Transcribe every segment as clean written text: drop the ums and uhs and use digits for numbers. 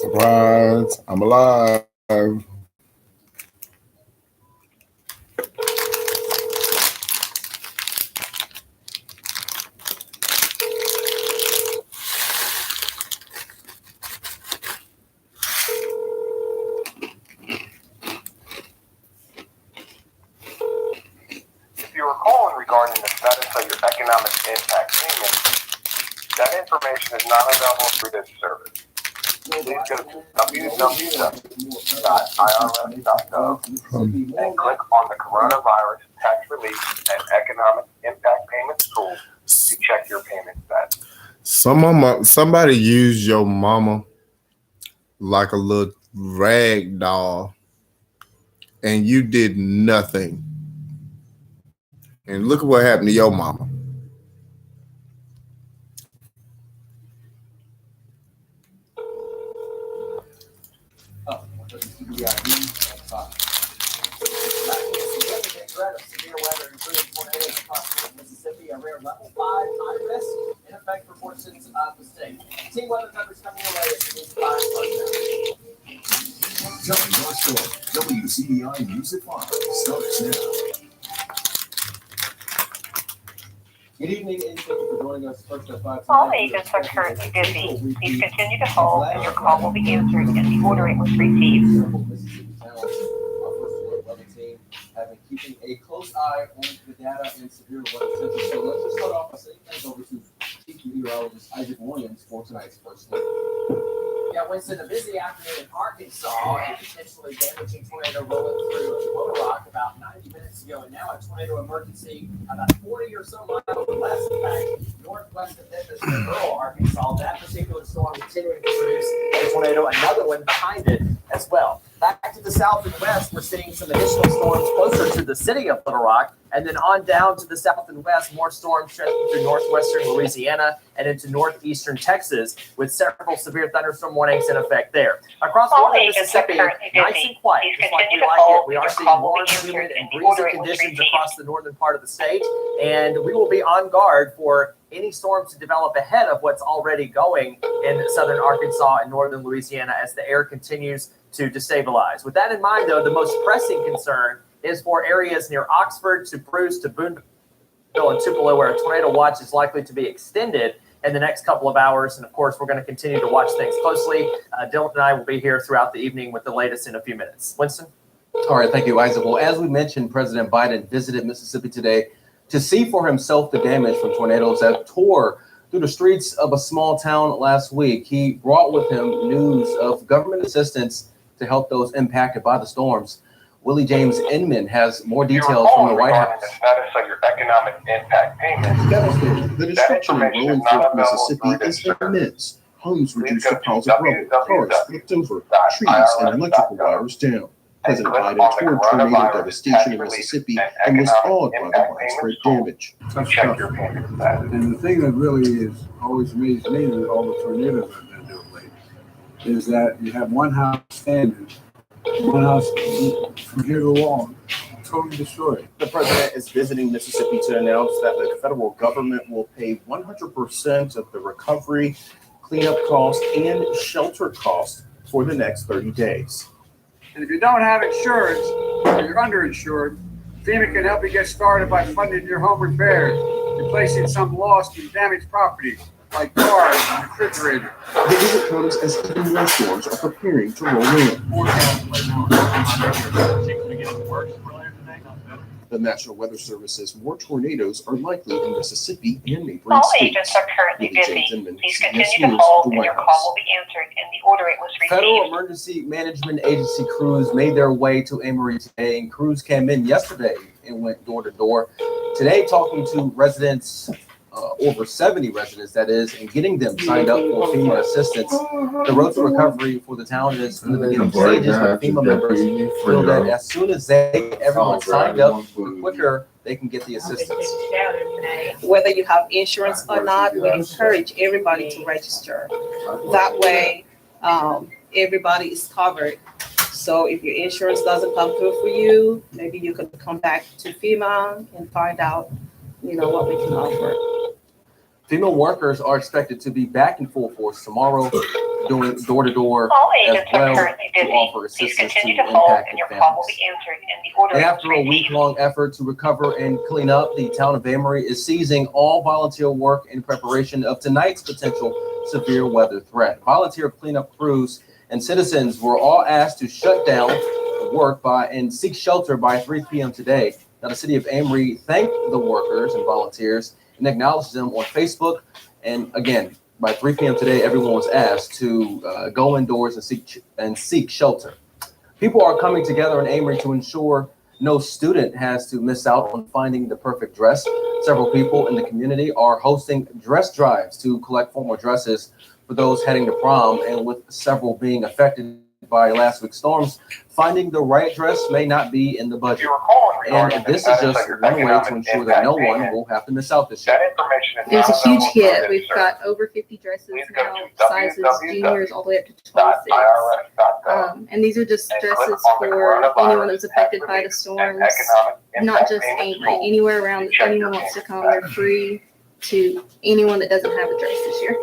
Surprise, I'm alive. If you are calling regarding the status of your economic impact payment, that information is not available through this service. Please go to www.irs.gov and click on the Coronavirus Tax Relief and Economic Impact Payments tool to check your payment status. Somebody used your mama like a little rag doll, and you did nothing. And look at what happened to your mama. Severe weather, including tornadoes across Mississippi, a rare level 5 high risk in effect for portions of the state. Team weather coverage coming your way as these 5 Tell me your story. WCBI News at 5 starts now. Good evening, and thank you for joining us. First at 5. All agents are currently busy. Please continue to hold, and your call will be answered in the order it was received. Mississippi towns, our first alert weather team, have been keeping a close eye on the data and severe weather potential. So let's just start off by saying thanks over to Chief Meteorologist Isaac Williams for tonight's first look. Yeah, Winston, a busy afternoon in Arkansas, a potentially damaging tornado rolling through Little Rock about 90 minutes ago, and now a tornado emergency about 40 or so miles west, in fact, northwest of Memphis in rural Arkansas. That particular storm continuing to produce a tornado, another one behind it as well. Back to the south and west, we're seeing some additional storms closer to the city of Little Rock, and then on down to the south and west, more storms stretching through northwestern Louisiana and into northeastern Texas, with several severe thunderstorm warnings in effect there. Across northern Mississippi, nice and quiet, just like we like it. We are seeing warm, humid, and breezy conditions across the northern part of the state, and we will be on guard for any storms to develop ahead of what's already going in southern Arkansas and northern Louisiana as the air continues to destabilize. With that in mind, though, the most pressing concern is for areas near Oxford to Bruce to Boonville and Tupelo, where a tornado watch is likely to be extended in the next couple of hours. And of course, we're going to continue to watch things closely. Dylan and I will be here throughout the evening with the latest in a few minutes. Winston? All right, thank you, Isaac. Well, as we mentioned, President Biden visited Mississippi today to see for himself the damage from tornadoes that tore through the streets of a small town last week. He brought with him news of government assistance to help those impacted by the storms. Willie James Inman has more details from the White House. The status of your economic impact payment. Devastating. The destruction rolling through Mississippi is immense. Homes reduced to piles of rubble, cars flipped over, trees and electrical wires down. President Biden toured tornado devastation in Mississippi and was awed by the widespread damage. Check your payment status. And the thing that really is always amazed me with all the tornadoes I've been doing lately is that you have one house standing, one house from here to the wall, totally destroyed. The president is visiting Mississippi to announce that the federal government will pay 100% of the recovery, cleanup costs, and shelter costs for the next 30 days. And if you don't have insurance or you're underinsured, FEMA can help you get started by funding your home repairs, replacing some lost and damaged property like cars and refrigerators. The visit comes as even more storms are preparing to roll in. The National Weather Service says more tornadoes are likely in Mississippi and neighboring All states. agents are currently Willie James busy. Inman, Please CBS continue to News, hold, the and White your House. call will be answered in the order it was Federal received. Emergency Management Agency crews made their way to Amory today, and crews came in yesterday and went door to door. Today, talking to residents, over 70 residents, that is, and getting them signed up for FEMA assistance. The road to recovery for the town is in the beginning stages, but FEMA members feel that as soon as everyone signed up, the quicker they can get the assistance. Whether you have insurance or not, we encourage everybody to register. That way, everybody is covered. So if your insurance doesn't come through for you, maybe you could come back to FEMA and find out, what we can offer. FEMA workers are expected to be back in full force tomorrow. doing door-to-door All as agents are well currently to busy. offer Please assistance to continue to hold and impacted your call will families. be answered in the order And it was after a received. week-long effort to recover and clean up, the town of Amory is seizing all volunteer work in preparation of tonight's potential severe weather threat. Volunteer cleanup crews and citizens were all asked to shut down work and seek shelter by 3 p.m. today. Now, the city of Amory thanked the workers and volunteers and acknowledged them on Facebook. And again, by 3 p.m. today, everyone was asked to go indoors and seek shelter. People are coming together in Amory to ensure no student has to miss out on finding the perfect dress. Several people in the community are hosting dress drives to collect formal dresses for those heading to prom, and with several being affected by last week's storms, finding the right dress may not be in the budget. And this is just one way to ensure that no one will have to miss out this year. It was a huge hit. We've got over 50 dresses now, sizes juniors all the way up to 26. And these are just dresses for anyone that's affected by the storms, not just Amory. Anywhere around, if anyone wants to come, they're free to anyone that doesn't have a dress this year.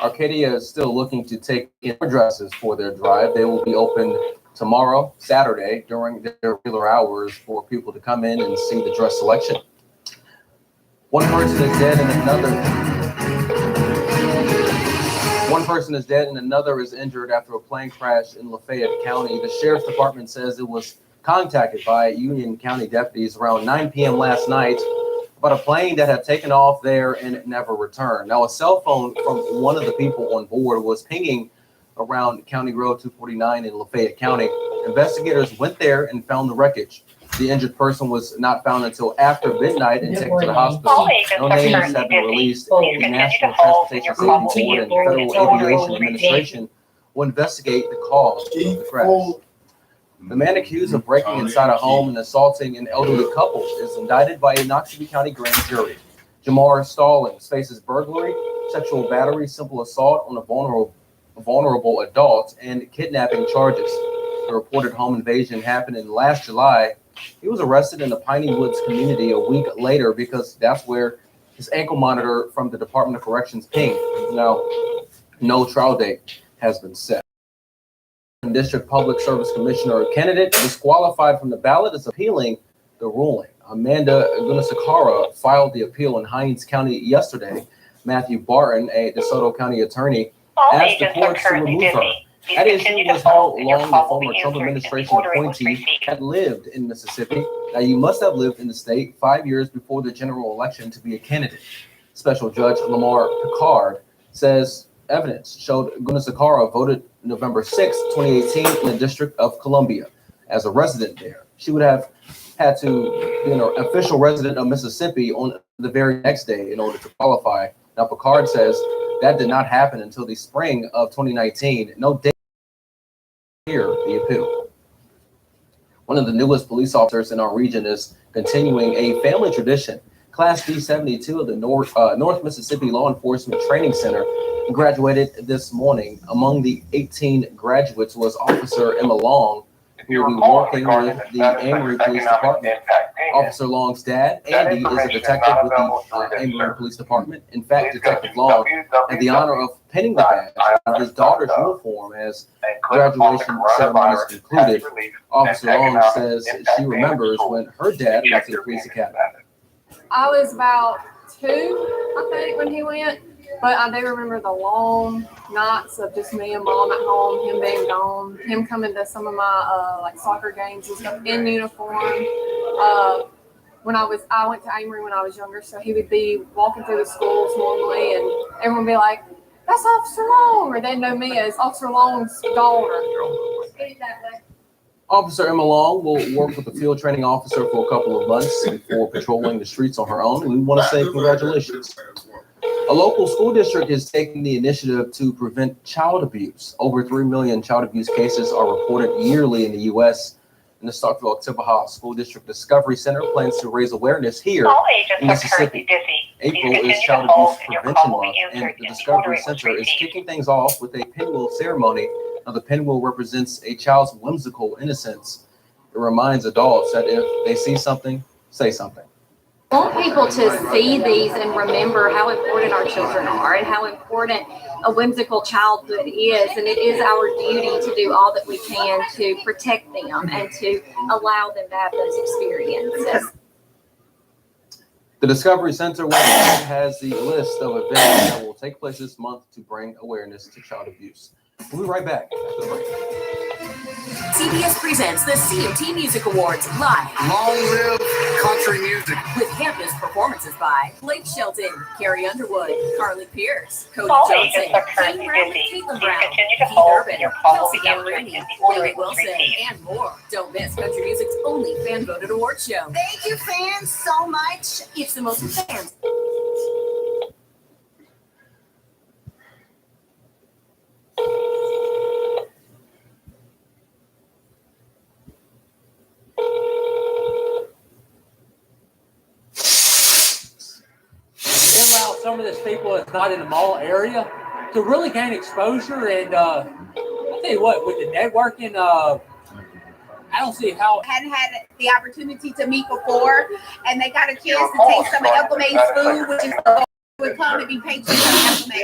Arcadia is still looking to take in more dresses for their drive. They will be open tomorrow, Saturday, during their regular hours for people to come in and see the dress selection. One person is dead and another is injured after a plane crash in Lafayette County. The sheriff's department says it was contacted by Union County deputies around 9 p.m. last night about a plane that had taken off there and it never returned. Now, a cell phone from one of the people on board was pinging around County Road 249 in Lafayette County. Investigators went there and found the wreckage. The injured person was not found until after midnight and taken to the hospital. No names have been released. The National Transportation Safety Board and Federal Aviation Administration will investigate the cause of the crash. The man accused of breaking inside a home and assaulting an elderly couple is indicted by a Knox City County grand jury. Jamar Stallings faces burglary, sexual battery, simple assault on a vulnerable adult, and kidnapping charges. The reported home invasion happened in last July. He was arrested in the Piney Woods community a week later because that's where his ankle monitor from the Department of Corrections pinged. Now, no trial date has been set. District Public Service Commissioner candidate disqualified from the ballot is appealing the ruling. Amanda Gunasekara filed the appeal in Hinds County yesterday. Matthew Barton, a DeSoto County attorney, asked the court to remove her. That issue was how long the former Trump administration appointee had lived in Mississippi. Now, you must have lived in the state 5 years before the general election to be a candidate. Special Judge Lamar Picard says evidence showed Gunasekara voted November 6, 2018 in the District of Columbia as a resident there. She would have had to be an official resident of Mississippi on the very next day in order to qualify. Now, Picard says that did not happen until the spring of 2019. No date here, the appeal. One of the newest police officers in our region is continuing a family tradition. Class D72 of the North Mississippi Law Enforcement Training Center graduated this morning. Among the 18 graduates was Officer Emma Long, who will be working with the Amory Police Department. Officer Long's dad, Andy, is a detective with the Amory Police Department. In fact, Detective Long had the honor of pinning the badge on his daughter's uniform as graduation ceremonies concluded. Officer Long says she remembers when her dad went to the police academy. I was about 2, I think, when he went, but I do remember the long nights of just me and Mom at home, him being gone, him coming to some of my like soccer games and stuff in uniform. When I went to Amory when I was younger, so he would be walking through the schools normally, and everyone would be like, "That's Officer Long," or they'd know me as Officer Long's daughter. Officer Emma Long will work with the field training officer for a couple of months before patrolling the streets on her own. We want to say congratulations. A local school district is taking the initiative to prevent child abuse. Over 3 million child abuse cases are reported yearly in the U.S. And the Starkville-Oktibbeha School District Discovery Center plans to raise awareness here in Mississippi. April is Child Abuse Prevention Month, and the Discovery Center is kicking things off with a pinwheel ceremony. Now, the pinwheel represents a child's whimsical innocence. It reminds adults that if they see something, say something. I want people to see these and remember how important our children are and how important a whimsical childhood is, and it is our duty to do all that we can to protect them and to allow them to have those experiences. The Discovery Center website has the list of events that will take place this month to bring awareness to child abuse. We'll be right back after the break. CBS presents the CMT Music Awards live. Long live country music. With campus performances by Blake Shelton, Carrie Underwood, Carly Pierce, Cody All Johnson, agents are Kane currently Brown, busy. Caitlin Please Brown, continue to Keith hold Urban, and your call will Kelsey be answered Ballerini, in the order Lily it was Wilson, received. and more. Don't miss country music's only fan-voted award show. Thank you, fans, so much. It's the most fans. Allow some of this people that's not in the mall area to really gain exposure. And I tell you what, with the networking, I don't see how. Hadn't had the opportunity to meet before, and they got a chance to taste some of Uncle May's food, which is would come to be patrons of Uncle May.